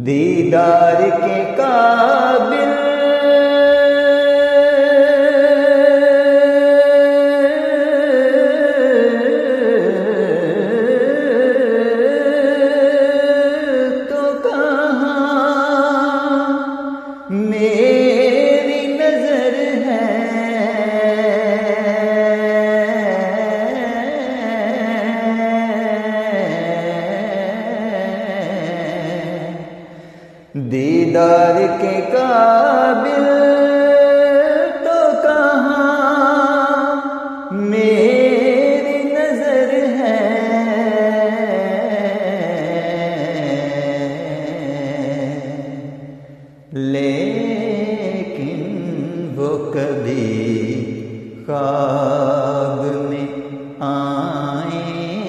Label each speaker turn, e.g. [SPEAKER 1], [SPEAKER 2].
[SPEAKER 1] دیدار کے قابل تو کہاں میری نظر ہے، دیدار کے قابل